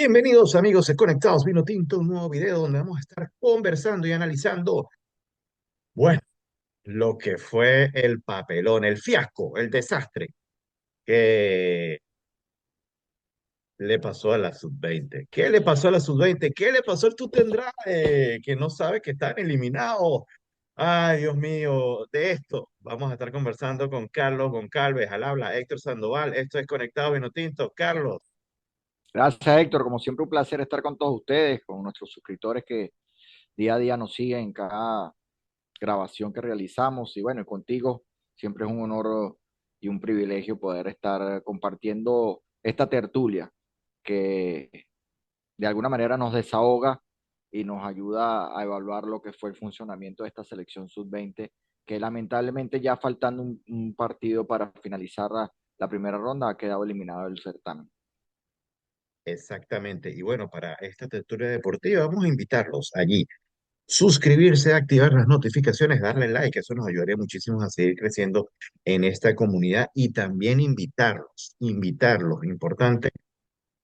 Bienvenidos amigos de Conectados Vino Tinto, un nuevo video donde vamos a estar conversando y analizando, bueno, lo que fue el papelón, el fiasco, el desastre que le pasó a la sub-20. ¿Qué le pasó a la sub-20? ¿Qué le pasó al Tutendrá que no sabe que están eliminados? Ay, Dios mío, de esto vamos a estar conversando con Carlos Goncalves, al habla Héctor Sandoval. Esto es Conectados Vino Tinto. Carlos. Gracias, Héctor. Como siempre, un placer estar con todos ustedes, con nuestros suscriptores que día a día nos siguen en cada grabación que realizamos. Y bueno, y contigo siempre es un honor y un privilegio poder estar compartiendo esta tertulia que de alguna manera nos desahoga y nos ayuda a evaluar lo que fue el funcionamiento de esta selección sub-20, que lamentablemente ya faltando un partido para finalizar la primera ronda ha quedado eliminado del certamen. Exactamente. Y bueno, para esta tertulia deportiva vamos a invitarlos allí. Suscribirse, activar las notificaciones, darle like, eso nos ayudaría muchísimo a seguir creciendo en esta comunidad y también invitarlos, importante,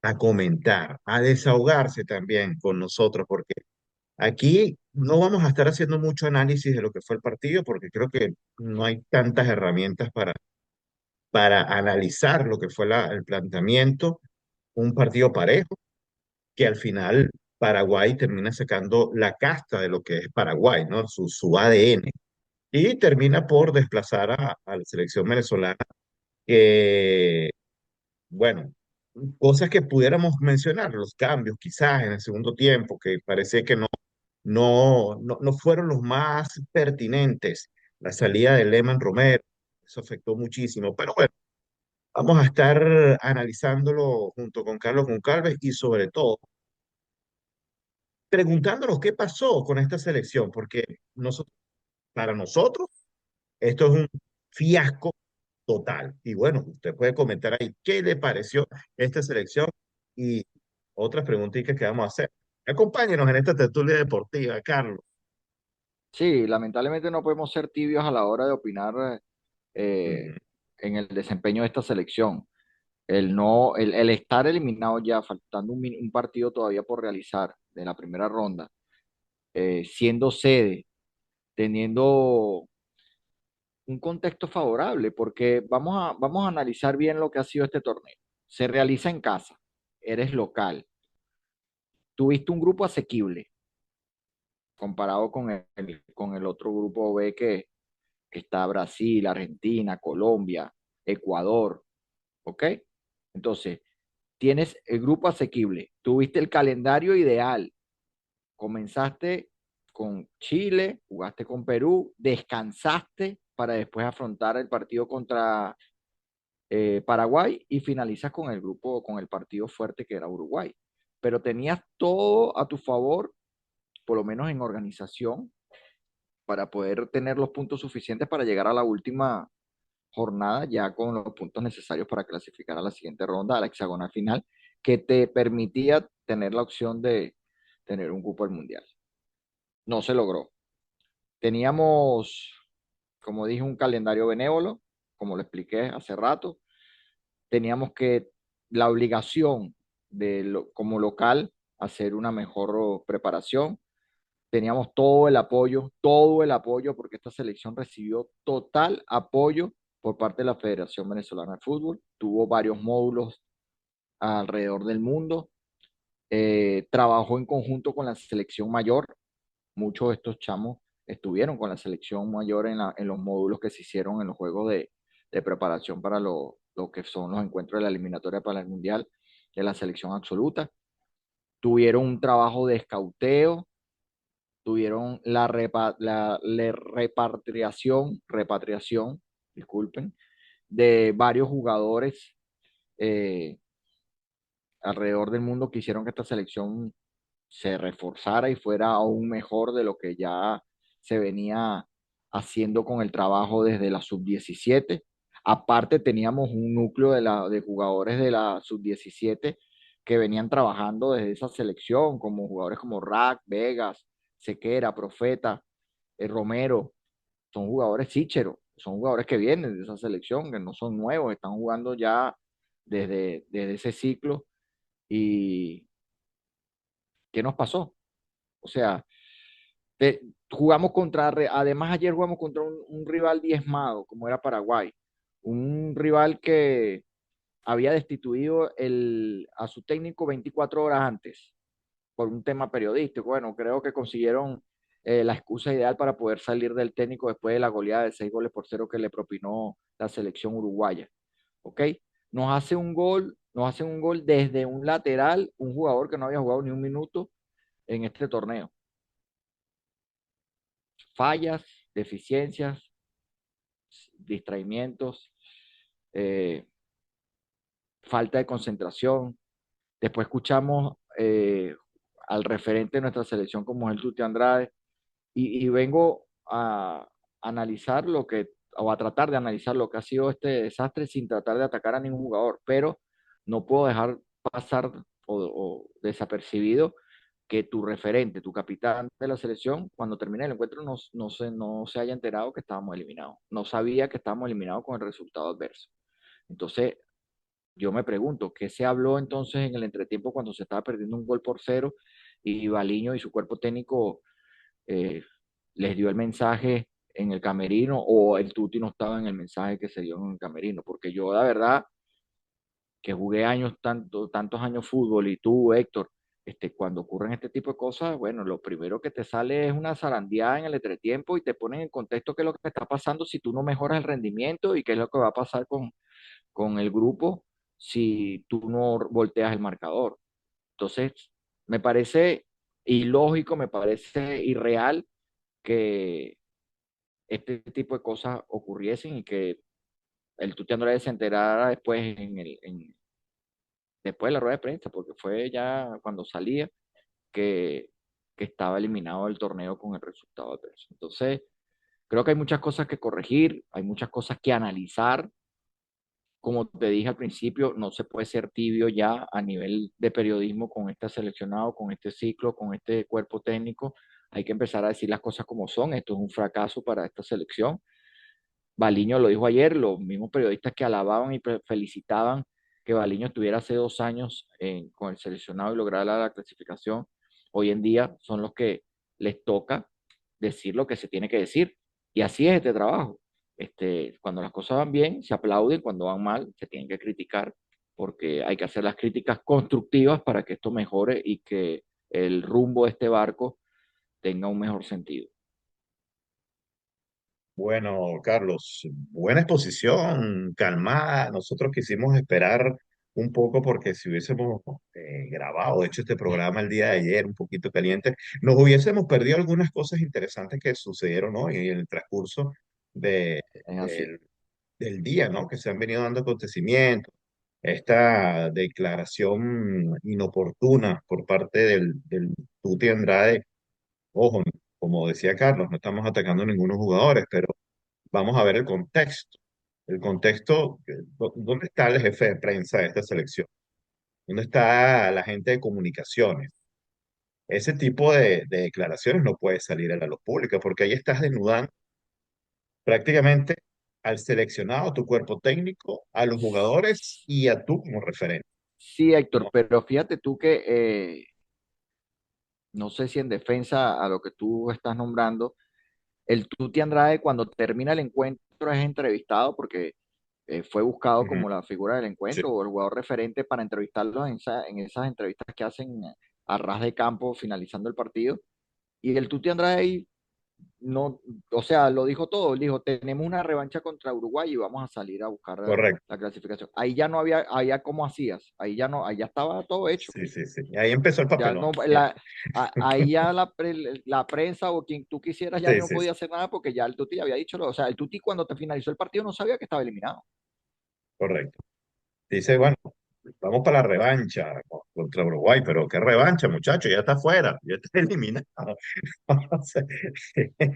a comentar, a desahogarse también con nosotros, porque aquí no vamos a estar haciendo mucho análisis de lo que fue el partido, porque creo que no hay tantas herramientas para analizar lo que fue el planteamiento, un partido parejo que al final Paraguay termina sacando la casta de lo que es Paraguay, ¿no? Su ADN. Y termina por desplazar a la selección venezolana, que, bueno, cosas que pudiéramos mencionar, los cambios quizás en el segundo tiempo, que parece que no fueron los más pertinentes. La salida de Lehman Romero, eso afectó muchísimo. Pero bueno, vamos a estar analizándolo junto con Carlos Goncalves y sobre todo preguntándonos qué pasó con esta selección, porque para nosotros esto es un fiasco total. Y bueno, usted puede comentar ahí qué le pareció esta selección y otras preguntitas que vamos a hacer. Acompáñenos en esta tertulia deportiva, Carlos. Sí, lamentablemente no podemos ser tibios a la hora de opinar Ujú. eh, en el desempeño de esta selección. El estar eliminado ya, faltando un partido todavía por realizar de la primera ronda, siendo sede, teniendo un contexto favorable, porque vamos a analizar bien lo que ha sido este torneo. Se realiza en casa, eres local, tuviste un grupo asequible comparado con con el otro grupo B que está Brasil, Argentina, Colombia, Ecuador, ¿ok? Entonces, tienes el grupo asequible, tuviste el calendario ideal, comenzaste con Chile, jugaste con Perú, descansaste para después afrontar el partido contra Paraguay y finalizas con el grupo, con el partido fuerte que era Uruguay. Pero tenías todo a tu favor, por lo menos en organización, para poder tener los puntos suficientes para llegar a la última jornada ya con los puntos necesarios para clasificar a la siguiente ronda, a la hexagonal final, que te permitía tener la opción de tener un cupo al mundial. No se logró. Teníamos, como dije, un calendario benévolo, como lo expliqué hace rato. Teníamos que la obligación como local hacer una mejor preparación. Teníamos todo el apoyo, porque esta selección recibió total apoyo por parte de la Federación Venezolana de Fútbol. Tuvo varios módulos alrededor del mundo. Trabajó en conjunto con la selección mayor. Muchos de estos chamos estuvieron con la selección mayor en los módulos que se hicieron en los juegos de preparación para lo que son los encuentros de la eliminatoria para el Mundial de la selección absoluta. Tuvieron un trabajo de escauteo, tuvieron la repatriación, disculpen, de varios jugadores eh, alrededor del mundo que hicieron que esta selección se reforzara y fuera aún mejor de lo que ya se venía haciendo con el trabajo desde la sub-17. Aparte, teníamos un núcleo de jugadores de la sub-17 que venían trabajando desde esa selección, como jugadores como Rack, Vegas, Sequera, Profeta, Romero. Son jugadores Sichero, son jugadores que vienen de esa selección, que no son nuevos, están jugando ya desde ese ciclo. Y ¿Qué nos pasó? O sea, jugamos contra, además ayer jugamos contra un rival diezmado, como era Paraguay, un rival que había destituido a su técnico 24 horas antes por un tema periodístico. Bueno, creo que consiguieron la excusa ideal para poder salir del técnico después de la goleada de 6 goles por 0 que le propinó la selección uruguaya. ¿Ok? Nos hace un gol desde un lateral, un jugador que no había jugado ni un minuto en este torneo. Fallas, deficiencias, distraimientos, eh, falta de concentración. Después escuchamos al referente de nuestra selección como es el Tuti Andrade y vengo a analizar lo que, o a tratar de analizar lo que ha sido este desastre sin tratar de atacar a ningún jugador, pero no puedo dejar pasar o desapercibido que tu referente, tu capitán de la selección, cuando termine el encuentro no se haya enterado que estábamos eliminados. No sabía que estábamos eliminados con el resultado adverso. Entonces, yo me pregunto, ¿qué se habló entonces en el entretiempo cuando se estaba perdiendo 1 gol por 0 y Baliño y su cuerpo técnico eh, les dio el mensaje en el camerino o el Tuti no estaba en el mensaje que se dio en el camerino? Porque yo, la verdad, que jugué tantos años fútbol y tú, Héctor, cuando ocurren este tipo de cosas, bueno, lo primero que te sale es una zarandeada en el entretiempo y te ponen en contexto qué es lo que está pasando si tú no mejoras el rendimiento y qué es lo que va a pasar con el grupo si tú no volteas el marcador. Entonces, me parece ilógico, me parece irreal que este tipo de cosas ocurriesen y que el Tuti Andrés se enterara después después de la rueda de prensa, porque fue ya cuando salía que, que estaba eliminado del torneo con el resultado adverso. Entonces, creo que hay muchas cosas que corregir, hay muchas cosas que analizar. Como te dije al principio, no se puede ser tibio ya a nivel de periodismo con este seleccionado, con este ciclo, con este cuerpo técnico. Hay que empezar a decir las cosas como son. Esto es un fracaso para esta selección. Baliño lo dijo ayer, los mismos periodistas que alababan y felicitaban que Baliño estuviera hace 2 años con el seleccionado y lograra la clasificación, hoy en día son los que les toca decir lo que se tiene que decir. Y así es este trabajo. Cuando las cosas van bien, se aplauden, cuando van mal, se tienen que criticar, porque hay que hacer las críticas constructivas para que esto mejore y que el rumbo de este barco tenga un mejor sentido. Bueno, Carlos, buena exposición, calmada. Nosotros quisimos esperar un poco porque si hubiésemos grabado, hecho este programa el día de ayer, un poquito caliente, nos hubiésemos perdido algunas cosas interesantes que sucedieron hoy en el transcurso de, Es así. del del día, ¿no? Que se han venido dando acontecimientos. Esta declaración inoportuna por parte del Tuti Andrade, ojo, como decía Carlos, no estamos atacando a ninguno de los jugadores, pero vamos a ver el contexto. El contexto, ¿dónde está el jefe de prensa de esta selección? ¿Dónde está la gente de comunicaciones? Ese tipo de declaraciones no puede salir a la luz pública porque ahí estás desnudando prácticamente al seleccionado, tu cuerpo técnico, a los jugadores y a tú como referente, Sí, Héctor, ¿no? pero fíjate tú que no sé si en defensa a lo que tú estás nombrando, el Tuti Andrade cuando termina el encuentro es entrevistado porque fue buscado Ujú. como la figura del Sí, encuentro o el jugador referente para entrevistarlo en esas entrevistas que hacen a ras de campo finalizando el partido. Y el Tuti Andrade no, o sea, lo dijo todo. Él dijo, tenemos una revancha contra Uruguay y vamos a salir a buscar correcto. la clasificación. Ahí ya no había cómo hacías, ahí ya no, ahí ya estaba todo hecho. Sí, sí, sí. Y ahí empezó el Ya papelón. no, Ya. ahí ya la prensa o quien tú quisieras ya Sí, no sí, sí. podía hacer nada porque ya el Tuti había dicho, o sea, el Tuti cuando te finalizó el partido no sabía que estaba eliminado. Correcto. Dice, bueno, vamos para la revancha contra Uruguay, pero qué revancha, muchacho, ya está fuera, ya está eliminado. O sea,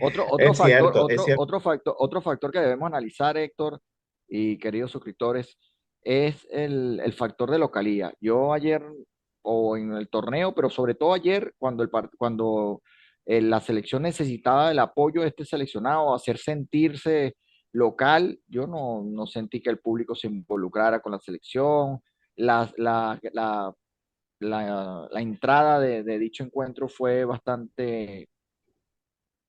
Otro es factor, cierto, es cierto. otro factor que debemos analizar, Héctor y queridos suscriptores, es el factor de localía. Yo ayer, o en el torneo, pero sobre todo ayer, cuando la selección necesitaba el apoyo de este seleccionado, hacer sentirse local, yo no sentí que el público se involucrara con la selección. La la entrada de dicho encuentro fue bastante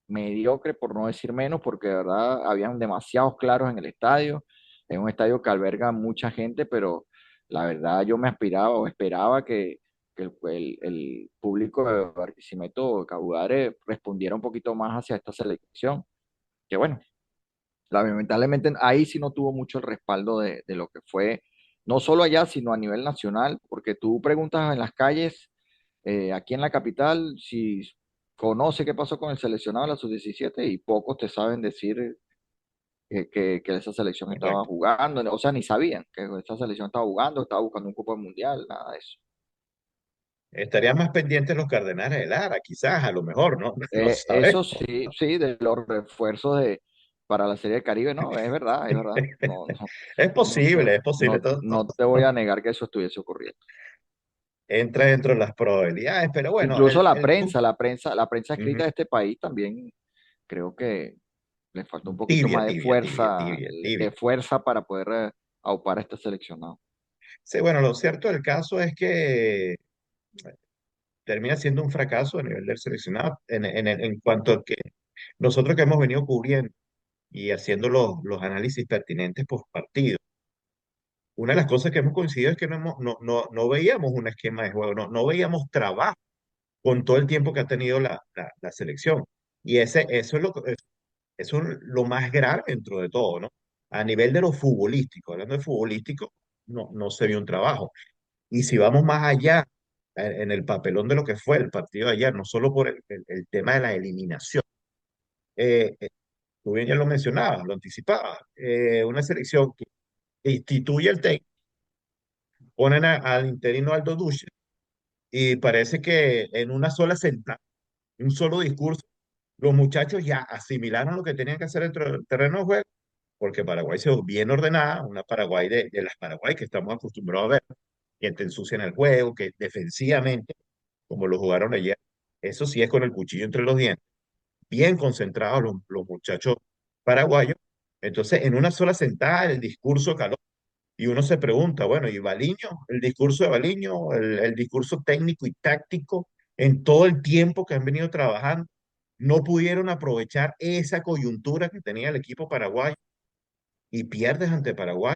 mediocre, por no decir menos, porque de verdad habían demasiados claros en el estadio. Es un estadio que alberga mucha gente, pero la verdad yo me aspiraba o esperaba que el público de Barquisimeto Caudare respondiera un poquito más hacia esta selección. Que bueno, lamentablemente ahí sí no tuvo mucho el respaldo de lo que fue, no solo allá, sino a nivel nacional, porque tú preguntas en las calles, aquí en la capital, si conoce qué pasó con el seleccionado de la sub-17 y pocos te saben decir que esa selección estaba Correcto. jugando, o sea, ni sabían que esa selección estaba jugando, estaba buscando un cupo mundial, nada de eso. Estarían más pendientes los Cardenales de Lara, quizás, a lo mejor, ¿no? No Eso sabemos. sí, sí, de los refuerzos para la Serie del Caribe, no, es verdad, es verdad. No, no, no te, Es posible, no te voy a negar que eso estuviese ocurriendo. entra dentro de las probabilidades, pero bueno, Incluso la prensa escrita ujú, de este país también creo que le falta un poquito tibia, más tibia, tibia, tibia, de tibia. fuerza para poder aupar a este seleccionado. Sí, bueno, lo cierto del caso es que termina siendo un fracaso a nivel del seleccionado en cuanto a que nosotros que hemos venido cubriendo y haciendo los análisis pertinentes post partido. Una de las cosas que hemos coincidido es que no veíamos un esquema de juego, no veíamos trabajo con todo el tiempo que ha tenido la selección. Y eso es lo más grave dentro de todo, ¿no? A nivel de lo futbolístico, hablando de futbolístico, no se vio un trabajo. Y si vamos más allá en el papelón de lo que fue el partido de ayer, no solo por el tema de la eliminación, eh, tú bien ya lo mencionabas, lo anticipabas, una selección que instituye el técnico, ponen al interino Aldo Duche y parece que en una sola sentada, un solo discurso, los muchachos ya asimilaron lo que tenían que hacer dentro del terreno de juego, porque Paraguay se ve bien ordenada, una Paraguay de las Paraguay que estamos acostumbrados a ver, que te ensucian el juego, que defensivamente, como lo jugaron ayer, eso sí es con el cuchillo entre los dientes, bien concentrados los muchachos paraguayos. Entonces, en una sola sentada, el discurso caló. Y uno se pregunta, bueno, ¿y Baliño? El discurso de Baliño, el discurso técnico y táctico en todo el tiempo que han venido trabajando, no pudieron aprovechar esa coyuntura que tenía el equipo paraguayo y pierdes ante Paraguay.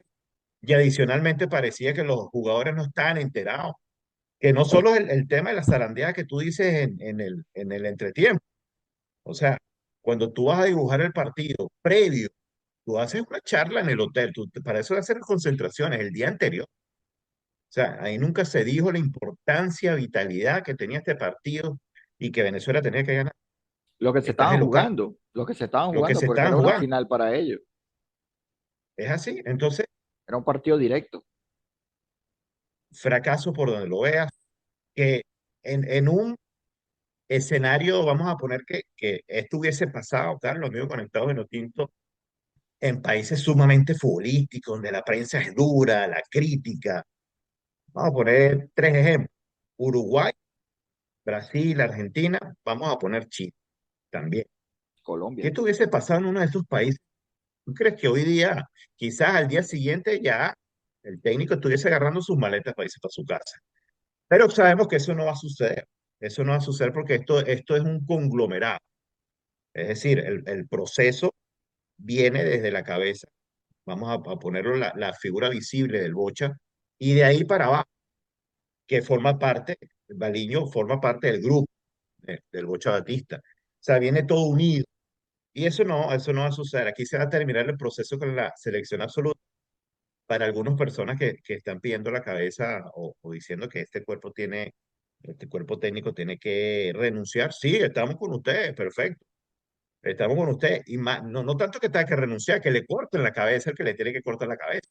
Y adicionalmente parecía que los jugadores no estaban enterados, que no solo el tema de la zarandeada que tú dices en el entretiempo, o sea, cuando tú vas a dibujar el partido previo, tú haces una charla en el hotel, para eso hacer concentraciones el día anterior. O sea, ahí nunca se dijo la importancia, vitalidad que tenía este partido y que Venezuela tenía que ganar. Estás de local, Lo que se estaban lo que jugando, se porque estaban era una jugando. final para ellos, Es así. Entonces, era un partido directo. fracaso por donde lo veas, que en un escenario, vamos a poner que esto hubiese pasado, Carlos, amigos conectados en Otinto, en países sumamente futbolísticos, donde la prensa es dura, la crítica. Vamos a poner tres ejemplos. Uruguay, Brasil, Argentina, vamos a poner Chile también. ¿Qué Colombia, estuviese pasado en uno de estos países? ¿Tú crees que hoy día, quizás al día siguiente, ya el técnico estuviese agarrando sus maletas para irse para su casa? Pero sabemos que eso no va a suceder. Eso no va a suceder porque esto es un conglomerado. Es decir, el proceso viene desde la cabeza. Vamos a ponerlo la figura visible del Bocha. Y de ahí para abajo, que forma parte, Baliño forma parte del grupo del Bocha Batista. O sea, viene todo unido. Y eso no va a suceder. Aquí se va a terminar el proceso con la selección absoluta. Para algunas personas que están pidiendo la cabeza o diciendo que este cuerpo técnico tiene que renunciar, sí, estamos con ustedes, perfecto, estamos con ustedes. Y más, no tanto que tenga que renunciar, que le corten la cabeza el que le tiene que cortar la cabeza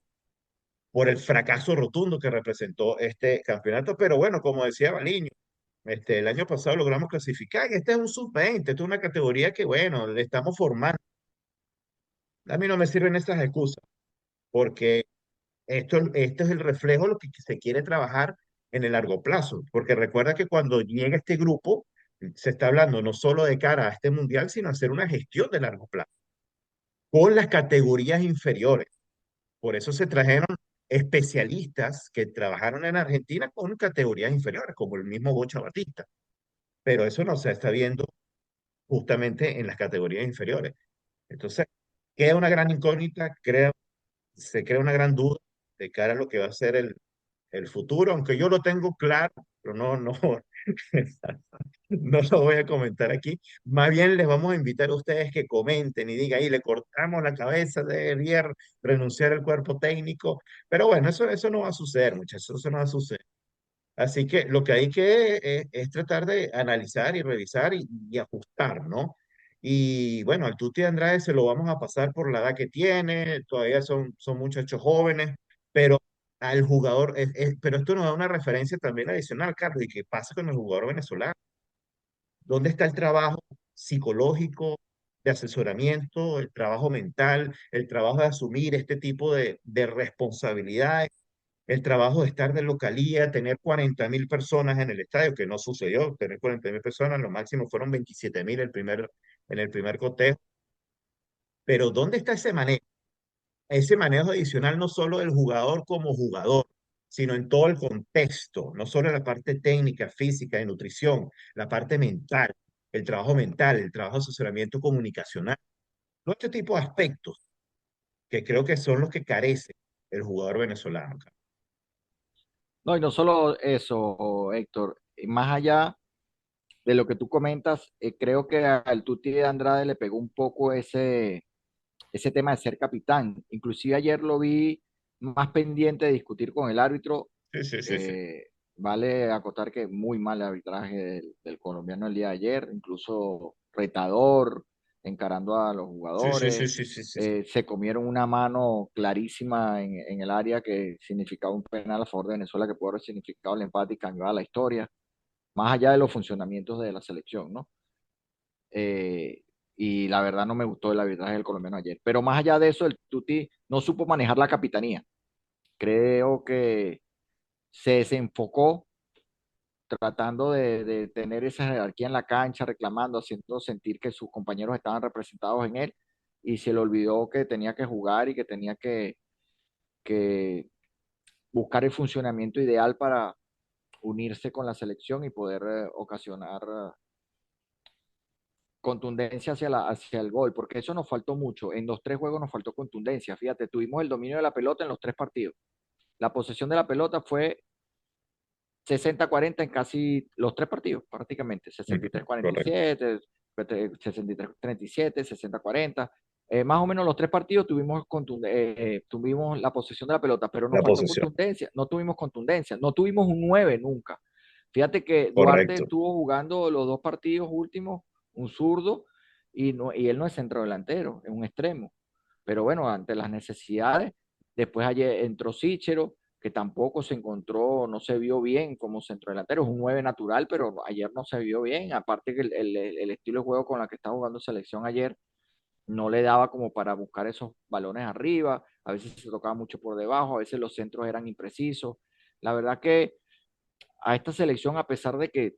por el fracaso rotundo que representó este campeonato. Pero bueno, como decía Baliño, el año pasado logramos clasificar y este es un sub-20, esta es una categoría que, bueno, le estamos formando. A mí no me sirven estas excusas, porque esto es el reflejo de lo que se quiere trabajar en el largo plazo, porque recuerda que cuando llega este grupo, se está hablando no solo de cara a este mundial, sino hacer una gestión de largo plazo con las categorías inferiores. Por eso se trajeron especialistas que trabajaron en Argentina con categorías inferiores, como el mismo Bocha Batista. Pero eso no se está viendo justamente en las categorías inferiores. Entonces, queda una gran incógnita, se crea una gran duda de cara a lo que va a ser el futuro, aunque yo lo tengo claro, pero no lo voy a comentar aquí. Más bien les vamos a invitar a ustedes que comenten y digan, ahí le cortamos la cabeza, debería renunciar al cuerpo técnico. Pero bueno, eso no va a suceder, muchachos, eso no va a suceder. Así que lo que hay que es tratar de analizar y revisar y ajustar, ¿no? Y bueno, al Tuti Andrade se lo vamos a pasar por la edad que tiene, todavía son muchachos jóvenes, pero al jugador, pero esto nos da una referencia también adicional, Carlos, y qué pasa con el jugador venezolano. ¿Dónde está el trabajo psicológico, de asesoramiento, el trabajo mental, el trabajo de asumir este tipo de responsabilidades? El trabajo de estar de localía, tener 40.000 personas en el estadio, que no sucedió, tener 40.000 personas, lo máximo fueron 27.000 en el primer cotejo. Pero ¿dónde está ese manejo adicional no solo del jugador como jugador, sino en todo el contexto, no solo la parte técnica, física, de nutrición, la parte mental, el trabajo de asesoramiento comunicacional, todo este tipo de aspectos que creo que son los que carece el jugador venezolano. No, y no solo eso, Héctor, más allá de lo que tú comentas, creo que al Tuti de Andrade le pegó un poco ese tema de ser capitán. Inclusive ayer lo vi más pendiente de discutir con el árbitro. Sí, sí, sí, sí. Eh, vale acotar que muy mal el arbitraje del colombiano el día de ayer, incluso retador, encarando a los Sí, sí, sí, jugadores. sí, sí, sí, sí. Se comieron una mano clarísima en el área que significaba un penal a favor de Venezuela que pudo haber significado el empate y cambiaba la historia, más allá de los funcionamientos de la selección, ¿no? Eh, y la verdad no me gustó el arbitraje del colombiano ayer. Pero más allá de eso, el Tuti no supo manejar la capitanía. Creo que se desenfocó tratando de tener esa jerarquía en la cancha, reclamando, haciendo sentir que sus compañeros estaban representados en él y se le olvidó que tenía que jugar y que tenía que buscar el funcionamiento ideal para unirse con la selección y poder ocasionar contundencia hacia el gol, porque eso nos faltó mucho. En los tres juegos nos faltó contundencia. Fíjate, tuvimos el dominio de la pelota en los tres partidos. La posesión de la pelota fue 60-40 en casi los tres partidos, prácticamente. Ujú, 63-47, correcto. 63-37, 60-40. Más o menos los tres partidos tuvimos la posesión de la pelota, pero nos La faltó posición. contundencia. No tuvimos contundencia. No tuvimos un 9 nunca. Fíjate que Duarte Correcto. estuvo jugando los dos partidos últimos, un zurdo, y él no es centro delantero, es un extremo. Pero bueno, ante las necesidades, después ayer entró Sichero, que tampoco se encontró, no se vio bien como centrodelantero, es un 9 natural, pero ayer no se vio bien, aparte que el estilo de juego con la que está jugando selección ayer no le daba como para buscar esos balones arriba, a veces se tocaba mucho por debajo, a veces los centros eran imprecisos. La verdad que a esta selección, a pesar de que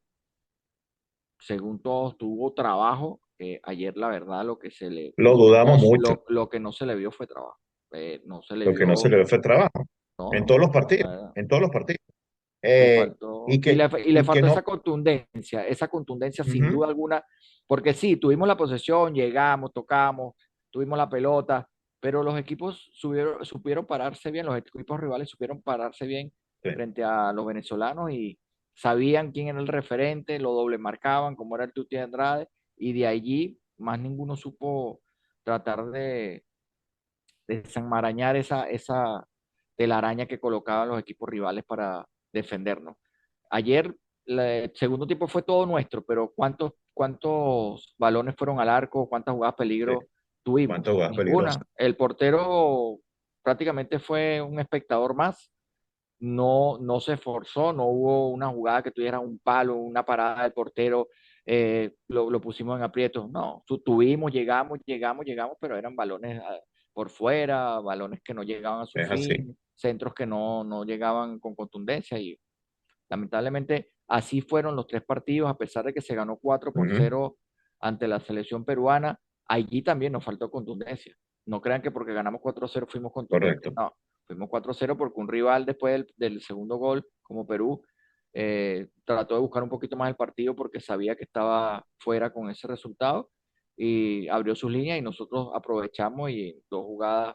según todos tuvo trabajo, ayer la verdad lo que Lo dudamos mucho. lo que no se le vio fue trabajo. No se le Lo que no se vio, le ve fue trabajo. En no, todos los no, partidos. En todos los partidos. le Eh, faltó, y que, y le y que faltó no. esa contundencia sin Ujú, duda alguna, porque sí, tuvimos la posesión, llegamos, tocamos, tuvimos la pelota, pero los equipos supieron pararse bien, los equipos rivales supieron pararse bien sí. frente a los venezolanos y sabían quién era el referente, lo doble marcaban, como era el Tuti Andrade, y de allí más ninguno supo tratar de desenmarañar esa telaraña que colocaban los equipos rivales para defendernos. Ayer, el segundo tiempo fue todo nuestro, pero ¿cuántos balones fueron al arco? ¿Cuántas jugadas Sí. peligro ¿Cuántas tuvimos? jugadas peligrosas? Ninguna. El portero prácticamente fue un espectador más. No se esforzó, no hubo una jugada que tuviera un palo, una parada del portero, lo pusimos en aprietos. No, tuvimos, llegamos, pero eran balones por fuera, balones que no llegaban a su Es así. fin, centros que no llegaban con contundencia y lamentablemente así fueron los tres partidos, a pesar de que se ganó 4 por Ujú, 0 ante la selección peruana, allí también nos faltó contundencia. No crean que porque ganamos 4-0 fuimos contundentes, correcto. no. Fuimos 4-0 porque un rival después del segundo gol, como Perú, trató de buscar un poquito más el partido porque sabía que estaba fuera con ese resultado y abrió sus líneas y nosotros aprovechamos y en dos jugadas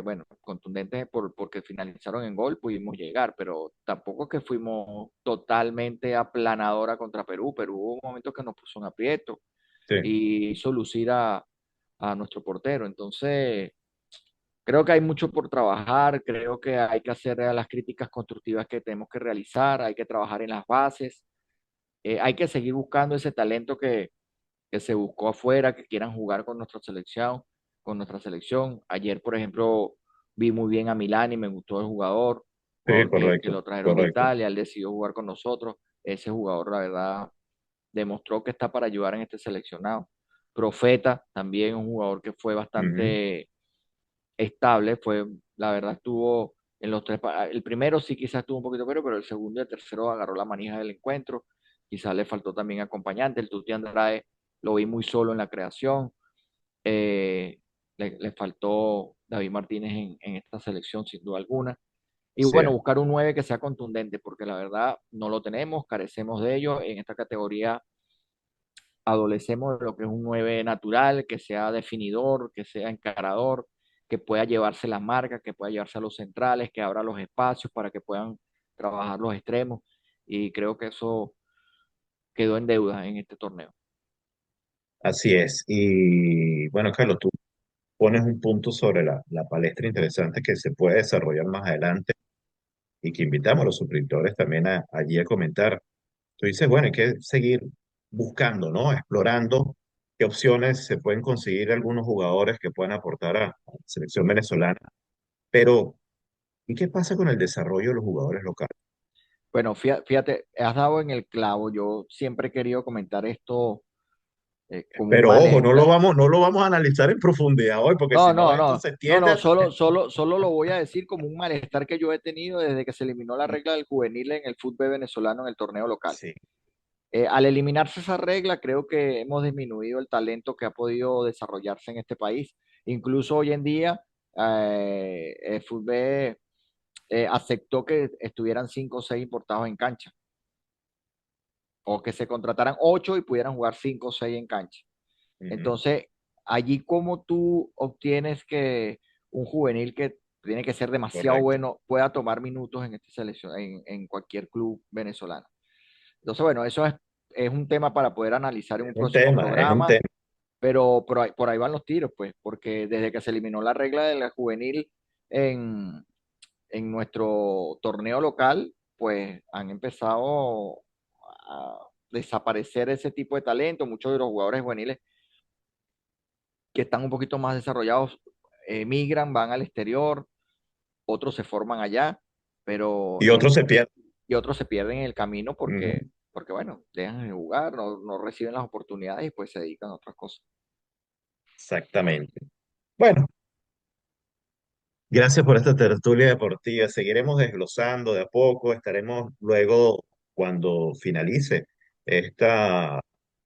bueno, contundentes porque finalizaron en gol, pudimos llegar, pero tampoco es que fuimos totalmente aplanadora contra Perú. Perú hubo momentos que nos puso en aprieto Sí, y hizo lucir a nuestro portero. Entonces, creo que hay mucho por trabajar, creo que hay que hacer las críticas constructivas que tenemos que realizar, hay que trabajar en las bases, hay que seguir buscando ese talento que se buscó afuera, que quieran jugar con nuestra selección, con nuestra selección. Ayer, por ejemplo, vi muy bien a Milán y me gustó el sí, jugador que correcto, lo trajeron de correcto. Italia, él decidió jugar con nosotros. Ese jugador, la verdad, demostró que está para ayudar en este seleccionado. Profeta, también un jugador que fue Ujú. bastante estable, la verdad, estuvo en los tres, el primero sí quizás estuvo un poquito pero el segundo y el tercero agarró la manija del encuentro, quizás le faltó también acompañante, el Tuti Andrade lo vi muy solo en la creación, eh, le faltó David Martínez en esta selección sin duda alguna, y Sí, bueno, buscar un 9 que sea contundente, porque la verdad no lo tenemos, carecemos de ello, en esta categoría adolecemos de lo que es un 9 natural, que sea definidor, que sea encarador, que pueda llevarse las marcas, que pueda llevarse a los centrales, que abra los espacios para que puedan trabajar los extremos. Y creo que eso quedó en deuda en este torneo. así es. Y bueno, Carlos, tú pones un punto sobre la palestra interesante que se puede desarrollar más adelante y que invitamos a los suscriptores también allí a comentar. Tú dices, bueno, hay que seguir buscando, ¿no? Explorando qué opciones se pueden conseguir algunos jugadores que puedan aportar a la selección venezolana. Pero, ¿y qué pasa con el desarrollo de los jugadores locales? Bueno, fíjate, has dado en el clavo. Yo siempre he querido comentar esto como un Pero ojo, malestar. no lo vamos a analizar en profundidad hoy, porque No, si no, no, esto no, se no, extiende. no, solo lo voy a decir como un malestar que yo he tenido desde que se eliminó la regla del juvenil en el fútbol venezolano en el torneo local. Sí, Al eliminarse esa regla, creo que hemos disminuido el talento que ha podido desarrollarse en este país. Incluso hoy en día, el fútbol aceptó que estuvieran 5 o 6 importados en cancha, o que se contrataran 8 y pudieran jugar 5 o 6 en cancha. ujú, Entonces, allí como tú obtienes que un juvenil que tiene que ser demasiado correcto. bueno pueda tomar minutos en esta selección, en cualquier club venezolano. Entonces, bueno, es un tema para poder analizar en un Es un próximo tema, es un programa, tema. pero por ahí van los tiros, pues, porque desde que se eliminó la regla de la juvenil en, en nuestro torneo local, pues han empezado a desaparecer ese tipo de talento. Muchos de los jugadores juveniles que están un poquito más desarrollados emigran, van al exterior, otros se forman allá, pero Y otros se pierden. y otros se pierden en el camino Ujú, porque bueno, dejan de jugar, no reciben las oportunidades y pues se dedican a otras cosas. exactamente. Bueno, gracias por esta tertulia deportiva. Seguiremos desglosando de a poco. Estaremos luego, cuando finalice esta,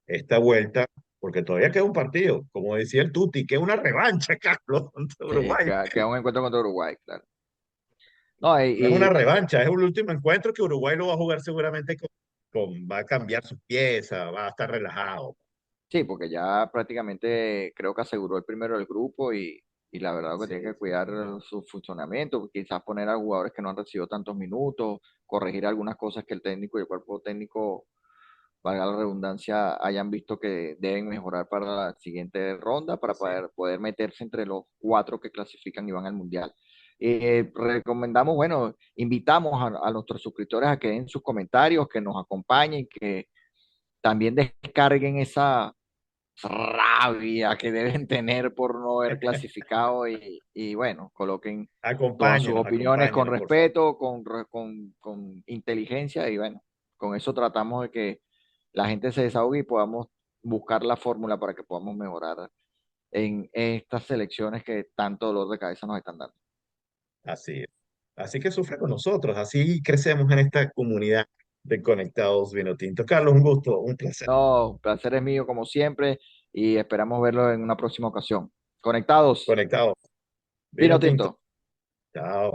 esta vuelta, porque todavía queda un partido. Como decía el Tuti, queda una revancha, Carlos, contra Sí, Uruguay. queda un encuentro contra Uruguay, claro. No, No es una revancha, es un último encuentro que Uruguay lo va a jugar seguramente va a cambiar sus piezas, va a estar relajado. sí, porque ya prácticamente creo que aseguró el primero del grupo y la verdad que Sí, tiene que sí, cuidar su funcionamiento, quizás poner a jugadores que no han recibido tantos minutos, corregir algunas cosas que el técnico y el cuerpo técnico, valga la redundancia, hayan visto que deben mejorar para la siguiente ronda para sí. poder meterse entre los 4 que clasifican y van al Mundial. Recomendamos, bueno, invitamos a nuestros suscriptores a que den sus comentarios, que nos acompañen, que también descarguen esa rabia que deben tener por no haber clasificado y bueno, coloquen todas sus Acompáñenos, opiniones con acompáñenos, por favor. respeto, con inteligencia y bueno, con eso tratamos de que la gente se desahogue y podamos buscar la fórmula para que podamos mejorar en estas selecciones que tanto dolor de cabeza nos están dando. Así es. Así que sufre con nosotros, así crecemos en esta comunidad de conectados Vinotinto. Carlos, un gusto, un placer. No, placer es mío como siempre y esperamos verlo en una próxima ocasión. Conectados, Conectados Vino Vinotinto. Tinto. Chao.